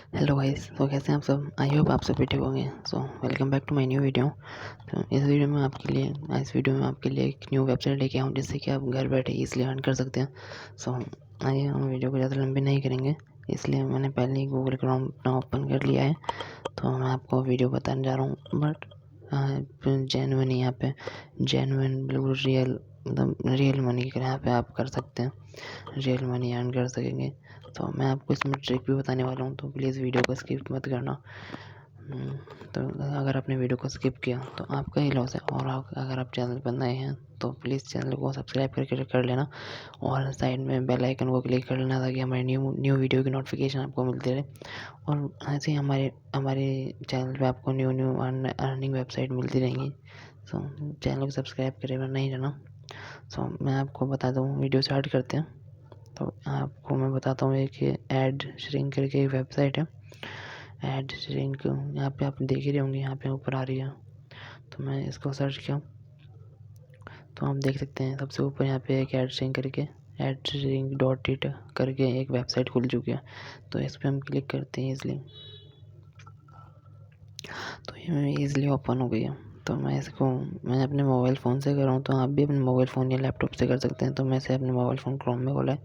Hello guys. तो कैसे हैं आप सब? आई होप आप सब भी ठीक होंगे। So welcome back to my new video. तो इस वीडियो में आपके लिए एक न्यू वेबसाइट लेके आऊँ जिससे कि आप घर बैठे इजीली अर्न कर सकते हैं। सो आइए हम वीडियो को ज़्यादा लंबी नहीं करेंगे, इसलिए मैंने पहले ही गूगल क्रोम अपना ओपन कर लिया है। तो मैं आपको वीडियो बताने जा रहा हूँ, बट जेन्युइन यहाँ पे जेन्युइन बिल्कुल रियल, मतलब रियल मनी के यहाँ पे आप कर सकते हैं, रियल मनी अर्न कर सकेंगे। तो मैं आपको इसमें ट्रिक भी बताने वाला हूँ, तो प्लीज़ वीडियो को स्किप मत करना। तो अगर आपने वीडियो को स्किप किया तो आपका ही लॉस है, और अगर आप चैनल पर नए हैं तो प्लीज़ चैनल को सब्सक्राइब करके कर लेना और साइड में बेल आइकन को क्लिक कर लेना, ताकि हमारी न्यू वीडियो की नोटिफिकेशन आपको मिलती रहे। और ऐसे ही हमारे हमारे चैनल पे आपको न्यू अर्निंग वेबसाइट मिलती रहेंगी। सो चैनल को सब्सक्राइब करे वरना नहीं रहना। सो मैं आपको बता दूँ, वीडियो स्टार्ट करते हैं। तो आपको मैं बताता हूँ, एक एड श्रिंक करके एक वेबसाइट है। एड श्रिंक यहाँ पे आप देख ही रहे होंगे, यहाँ पे ऊपर आ रही है। तो मैं इसको सर्च किया तो आप देख सकते हैं सबसे ऊपर यहाँ पे एक एड श्रिंक करके adstring.it करके एक वेबसाइट खुल चुकी है। तो इस पर हम क्लिक करते हैं ईज़िली, तो ये ईज़िली ओपन हो गई है। तो मैं अपने मोबाइल फ़ोन से कर रहा हूँ, तो आप भी अपने मोबाइल फ़ोन या लैपटॉप से कर सकते हैं। तो मैं इसे अपने मोबाइल फ़ोन क्रोम में खोला है,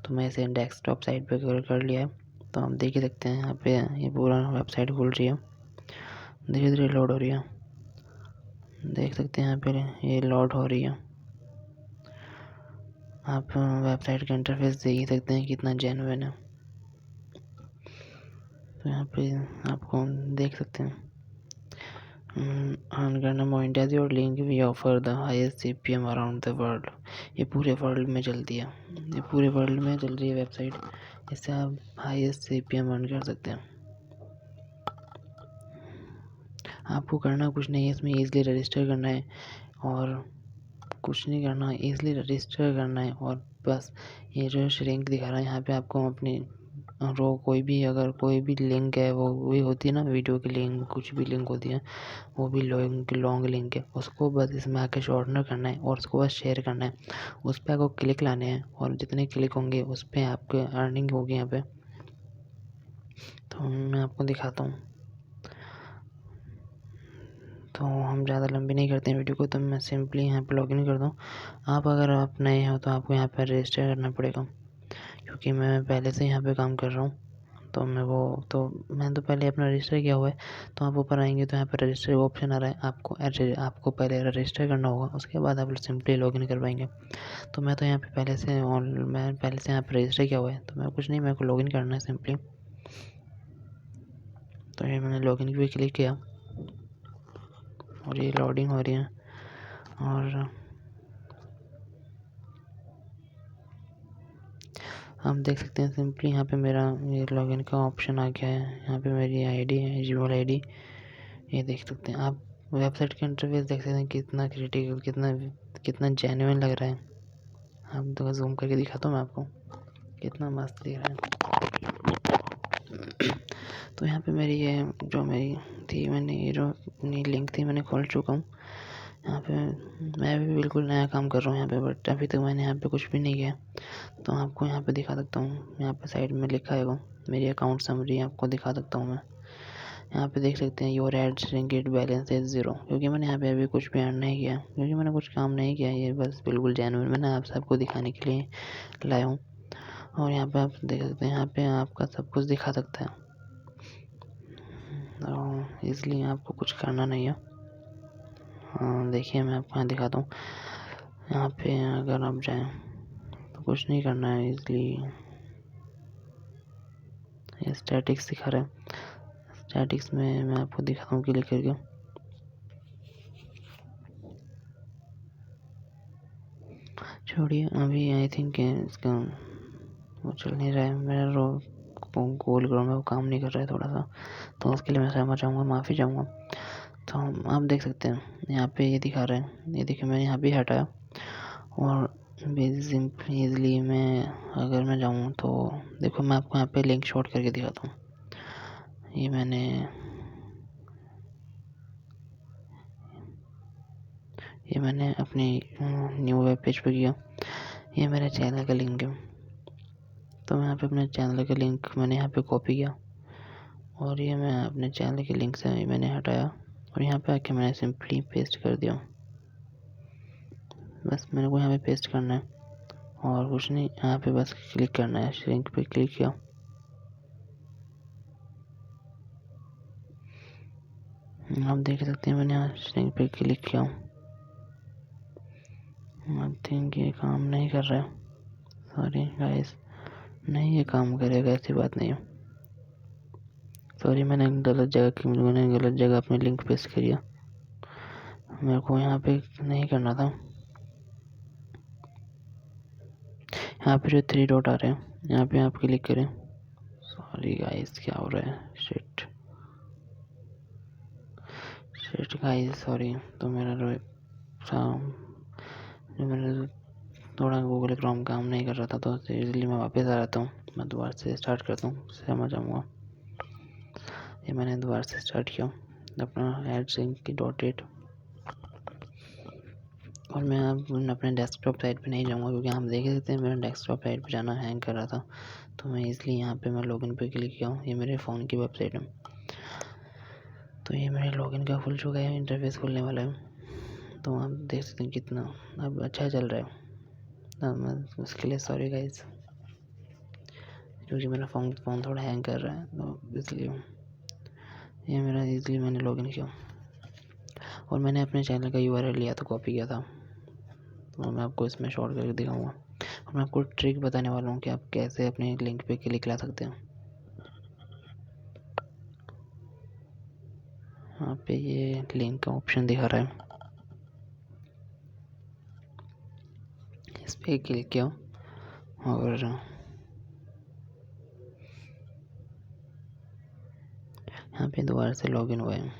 तो मैं इसे डेस्कटॉप साइट पे कर लिया है। तो आप देख ही सकते हैं यहाँ पे ये पूरा वेबसाइट खुल रही है, धीरे धीरे लोड हो रही है। देख सकते हैं यहाँ पे ये लोड हो रही है। आप वेबसाइट का इंटरफेस देख ही सकते हैं कितना जेन्युइन है। तो यहाँ पे आपको देख सकते हैं अर्न करना मोर इंडिया और link we offer the highest CPM around the world. ये पूरे वर्ल्ड में चलती है, ये पूरे वर्ल्ड में चल रही है वेबसाइट। इससे आप हाईएस्ट CPM अर्न कर सकते हैं। आपको करना कुछ नहीं है, इसमें ईज़िली रजिस्टर करना है और कुछ नहीं करना, ईज़िली रजिस्टर करना है। और बस ये जो श्रिंक दिखा रहा है यहाँ पे आपको अपनी कोई भी लिंक है, वो वही होती है ना, वीडियो की लिंक, कुछ भी लिंक होती है, वो भी लॉन्ग लिंक है, उसको बस इसमें आके शॉर्टनर करना है और उसको बस शेयर करना है। उस पर आपको क्लिक लाने हैं और जितने क्लिक होंगे उस पर आपके अर्निंग होगी यहाँ पे। तो मैं आपको दिखाता हूँ। तो हम ज़्यादा लंबी नहीं करते हैं वीडियो को, तो मैं सिंपली यहाँ पे लॉगिन करता हूँ। अगर आप नए हो तो आपको यहाँ पर रजिस्टर करना पड़ेगा, क्योंकि मैं पहले से यहाँ पे काम कर रहा हूँ। तो मैंने तो पहले अपना रजिस्टर किया हुआ है। तो आप ऊपर आएंगे तो यहाँ पर रजिस्टर का ऑप्शन आ रहा है, आपको पहले रजिस्टर करना होगा, उसके बाद आप सिंपली लॉगिन कर पाएंगे। तो मैं यहाँ पे पहले से यहाँ पर रजिस्टर किया हुआ है, तो मैं कुछ नहीं, मेरे को लॉगिन करना है सिंपली। तो ये मैंने लॉगिन पे क्लिक किया और ये लोडिंग हो रही है। और आप देख सकते हैं सिंपली यहाँ पे मेरा ये लॉगिन का ऑप्शन आ गया है। यहाँ पे मेरी आईडी है, जीमेल आईडी, ये देख सकते हैं आप। वेबसाइट का इंटरफेस देख सकते हैं कितना क्रिटिकल, कितना जेन्युइन लग रहा है। आप तो जूम करके दिखाता हूँ मैं आपको, कितना मस्त दिख रहा है। तो यहाँ पे मेरी ये जो मेरी थी, मैंने ये जो अपनी लिंक थी मैंने खोल चुका हूँ। यहाँ पे मैं भी बिल्कुल नया काम कर रहा हूँ यहाँ पे, बट अभी तक मैंने यहाँ पे कुछ भी नहीं किया। तो आपको यहाँ पे दिखा सकता हूँ, यहाँ पे साइड में लिखा है वो मेरी अकाउंट समरी, आपको दिखा सकता हूँ मैं। यहाँ पे देख सकते हैं your add ringgit balance is 0, क्योंकि मैंने यहाँ पे अभी कुछ भी अर्न नहीं किया, क्योंकि मैंने कुछ काम नहीं किया। ये बस बिल्कुल जेन्युइन मैंने आप सबको दिखाने के लिए लाया हूँ। और यहाँ पे आप देख सकते हैं, यहाँ पे आपका सब कुछ दिखा सकता है। और इसलिए आपको कुछ करना नहीं है। देखिए मैं आपको यहाँ दिखाता हूँ। यहाँ पे अगर आप जाएँ तो कुछ नहीं करना है, इसलिए स्टैटिक्स दिखा रहा है। स्टैटिक्स में मैं आपको दिखाता हूँ क्लिक करके। छोड़िए, अभी आई थिंक इसका वो चल नहीं रहा है, मेरा गूगल क्रोम में वो काम नहीं कर रहा है थोड़ा सा, तो उसके लिए मैं क्षमा चाहूँगा, माफ़ी चाहूँगा। तो आप देख सकते हैं यहाँ पे ये दिखा रहा है, ये देखिए मैंने यहाँ पे हटाया। और ईज़िली अगर मैं जाऊँ तो देखो, मैं आपको यहाँ पे लिंक शॉर्ट करके दिखाता हूँ। ये मैंने अपनी न्यू वेब पेज पे किया। ये मेरे चैनल का लिंक है, तो मैं यहाँ पे अपने चैनल का लिंक मैंने यहाँ पे कॉपी किया और ये मैं अपने चैनल के लिंक से मैंने हटाया और यहाँ पे आके मैंने सिंपली पेस्ट कर दिया। बस मेरे को यहाँ पे पेस्ट करना है और कुछ नहीं, यहाँ पे बस क्लिक करना है। श्रिंक पे क्लिक किया, आप देख सकते हैं मैंने यहाँ श्रिंक पे क्लिक किया। आई थिंक ये काम नहीं कर रहा है, सॉरी गाइस, नहीं ये काम करेगा, ऐसी बात नहीं है। सॉरी, मैंने गलत जगह अपने लिंक पेस्ट किया, मेरे को यहाँ पे नहीं करना था। यहाँ पे जो 3 डॉट आ रहे हैं, यहाँ पे आप क्लिक करें। सॉरी गाइस, क्या हो रहा है, शिट गाइस, सॉरी। तो मेरा जो मैंने थोड़ा गूगल क्रोम काम नहीं कर रहा था, तो इसलिए मैं वापस आ जाता हूँ। मैं दोबारा से स्टार्ट करता हूँ, समझ आऊँगा। ये मैंने दोबारा से स्टार्ट किया अपना एडसिंक की .8 और मैं अब अपने डेस्कटॉप साइट पे नहीं जाऊँगा, क्योंकि आप देख सकते हैं मेरा डेस्कटॉप साइट पे जाना हैंग कर रहा था। तो मैं इसलिए यहाँ पे मैं लॉगिन पे क्लिक किया हूँ। ये मेरे फ़ोन की वेबसाइट है, तो ये मेरे लॉगिन का खुल चुका है, इंटरफेस खुलने वाला है। तो आप देख सकते हैं कितना अब अच्छा चल रहा है। मैं उसके लिए सॉरी गाइस, क्योंकि मेरा फ़ोन थोड़ा हैंग कर रहा है, तो इसलिए ये मेरा इसलिए मैंने लॉगिन किया और मैंने अपने चैनल का URL लिया था, कॉपी किया था। तो मैं आपको इसमें शॉर्ट करके दिखाऊंगा और मैं आपको ट्रिक बताने वाला हूँ कि आप कैसे अपने लिंक पे क्लिक ला सकते हैं। यहाँ पे ये लिंक का ऑप्शन दिखा रहा है, इस पर क्लिक किया और यहाँ पे दोबारा से लॉगिन हुआ है।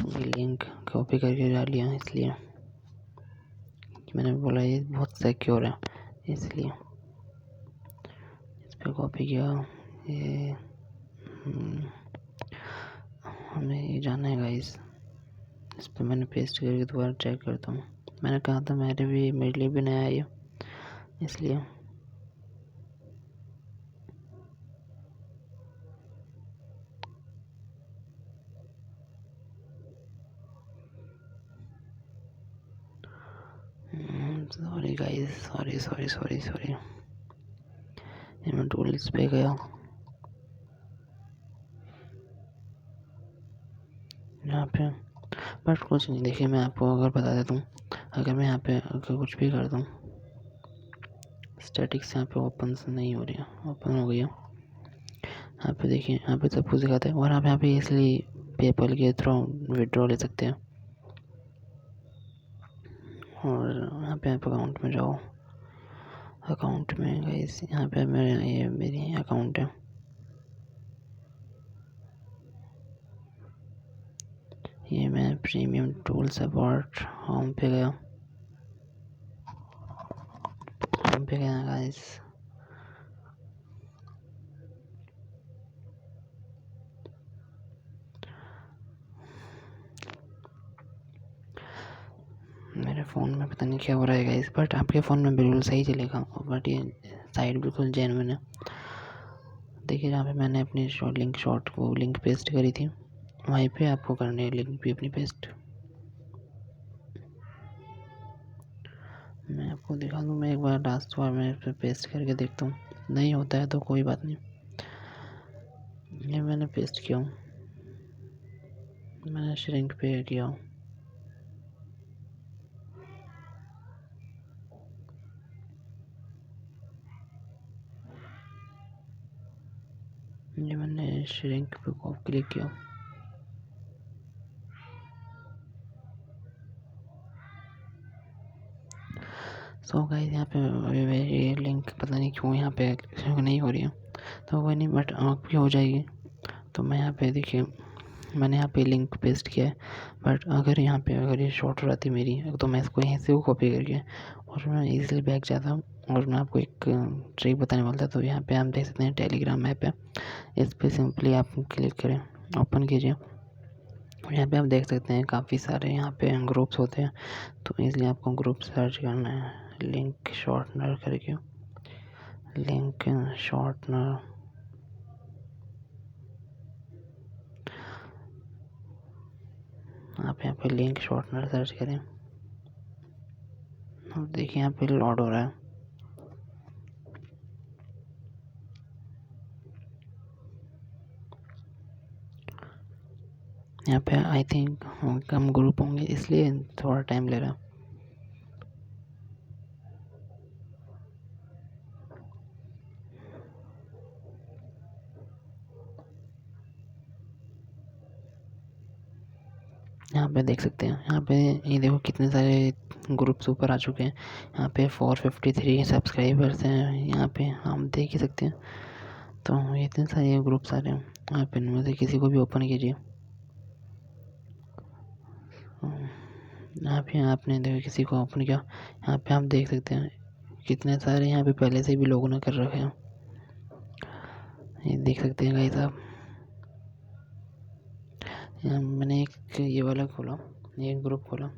ये लिंक कॉपी करके डाल लिया, इसलिए मैंने बोला ये बहुत सिक्योर है, इसलिए इस पर कॉपी किया। ये हमें ये जाना है गाइस, इस पर मैंने पेस्ट करके दोबारा चेक करता हूँ। मैंने कहा था मेरे लिए भी नया है ये, इसलिए सॉरी गाइस, सॉरी। ये मैं टूल्स पे गया, यहाँ पे बट कुछ नहीं। देखिए मैं आपको अगर बता देता हूँ, अगर मैं यहाँ पे अगर कुछ भी कर दूँ, स्टैटिक्स यहाँ पे ओपन नहीं हो रही है, ओपन हो गई है। यहाँ पे देखिए, यहाँ पे सब कुछ दिखाता है और आप यहाँ पे इसलिए पेपल के थ्रू विड्रॉ ले सकते हैं। और यहाँ पे आप अकाउंट में जाओ, अकाउंट में गाइस यहाँ पे मेरी अकाउंट है। ये मैं प्रीमियम टूल सपोर्ट होम पे गया, गाइस। मेरे फ़ोन में पता नहीं क्या हो रहा है गाइस, बट आपके फ़ोन में बिल्कुल सही चलेगा। बट ये साइट बिल्कुल जेन्युइन है। देखिए जहाँ पे मैंने अपनी लिंक पेस्ट करी थी, वहीं पे आपको करनी है लिंक भी अपनी पेस्ट। मैं आपको दिखा दूँ, मैं एक बार लास्ट बार मैं इस पर पेस्ट करके देखता हूँ, नहीं होता है तो कोई बात नहीं। ये मैंने पेस्ट किया हूँ, मैंने श्रिंक पे किया हूँ। ये मैंने श्रिंक पे क्लिक किया। सो गाइस, यहाँ पे अभी मेरी लिंक पता नहीं क्यों यहाँ पे नहीं हो रही है, तो कोई नहीं, बट आपकी हो जाएगी। तो मैं यहाँ पे देखिए, मैंने यहाँ पे लिंक पेस्ट किया है, बट अगर ये शॉर्ट हो जाती मेरी, तो मैं इसको यहीं से कॉपी करके और मैं इजीली बैक जाता हूँ और मैं आपको एक ट्रिक बताने वाला था। तो यहाँ पे आप देख सकते हैं टेलीग्राम ऐप है, इस पर सिंपली आप क्लिक करें, ओपन कीजिए। यहाँ पे आप देख सकते हैं काफ़ी सारे यहाँ पे ग्रुप्स होते हैं, तो इसलिए आपको ग्रुप सर्च करना है लिंक शॉर्टनर करके, लिंक शॉर्टनर। आप यहाँ पे लिंक शॉर्टनर सर्च करें और देखिए यहाँ पे लोड हो रहा है। यहाँ पे आई थिंक कम ग्रुप होंगे इसलिए थोड़ा टाइम ले रहा है। यहाँ पे देख सकते हैं, यहाँ पे ये देखो कितने सारे ग्रुप्स ऊपर आ चुके हैं। यहाँ पे 453 सब्सक्राइबर्स हैं, यहाँ पे हम देख ही सकते हैं। तो ये इतने सारे ग्रुप्स आ रहे हैं। यहाँ पे इनमें से किसी को भी ओपन कीजिए। यहाँ पे आपने देखो किसी को ओपन किया, यहाँ पे आप देख सकते हैं कितने सारे यहाँ पे पहले से भी लोगों ने कर रखे हैं। ये देख सकते हैं गाइस आप। मैंने एक ये वाला खोला, ये ग्रुप खोला,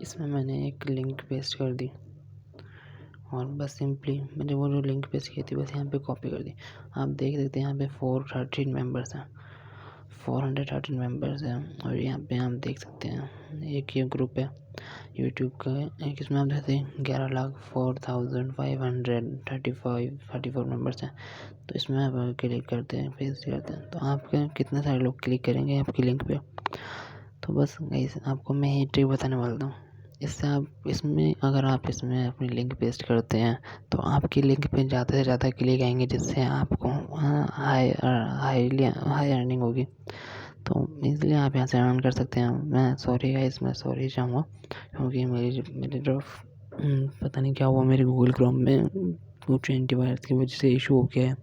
इसमें मैंने एक लिंक पेस्ट कर दी और बस सिंपली मैंने वो जो लिंक पेस्ट की थी बस यहाँ पे कॉपी कर दी। आप देख सकते हैं यहाँ पे 413 मेंबर्स हैं, 413 मेंबर्स हैं। और यहाँ पे हम देख सकते हैं एक ये ग्रुप है यूट्यूब का, एक इसमें हम देखते हैं 11,04,534 मेंबर्स हैं। तो इसमें आप क्लिक करते हैं, पेस्ट करते हैं, तो आपके कितने सारे लोग क्लिक करेंगे आपकी लिंक पे। तो बस गाइस आपको मैं ये ट्रिक बताने वाला हूँ। इससे आप इसमें अगर आप इसमें अपनी लिंक पेस्ट करते हैं तो आपकी लिंक पे ज़्यादा से ज़्यादा क्लिक आएंगे, जिससे आपको हाई अर्निंग होगी। तो इसलिए आप यहाँ से अर्न कर सकते हैं। मैं सॉरी गाइस, मैं सॉरी चाहूँगा क्योंकि मेरी तरफ पता नहीं क्या हुआ, मेरे गूगल क्रोम में कुछ एंटीवायरस की वजह से इशू हो गया है।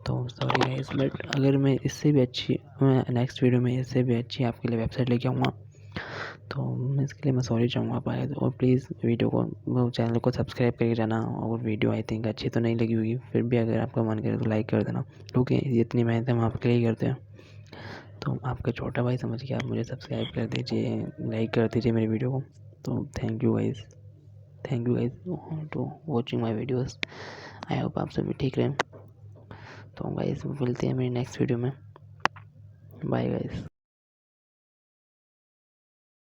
तो सॉरी गाइस, बट अगर मैं इससे भी अच्छी, मैं नेक्स्ट वीडियो में इससे भी अच्छी आपके लिए वेबसाइट लेके आऊँगा। तो इसके लिए मैं सॉरी चाहूँगा आप आए और प्लीज़ वीडियो को, वो चैनल को सब्सक्राइब करके जाना। और वीडियो आई थिंक अच्छी तो नहीं लगी होगी, फिर भी अगर आपका मन करे तो लाइक कर देना, क्योंकि इतनी मेहनत हम आपके लिए करते हैं। तो आपका छोटा भाई समझ के आप मुझे सब्सक्राइब कर दीजिए, लाइक कर दीजिए मेरी वीडियो को। तो thank you guys to watching my videos. I hope आप सभी ठीक रहें। तो गाइस मिलते हैं मेरी नेक्स्ट वीडियो में। Bye guys.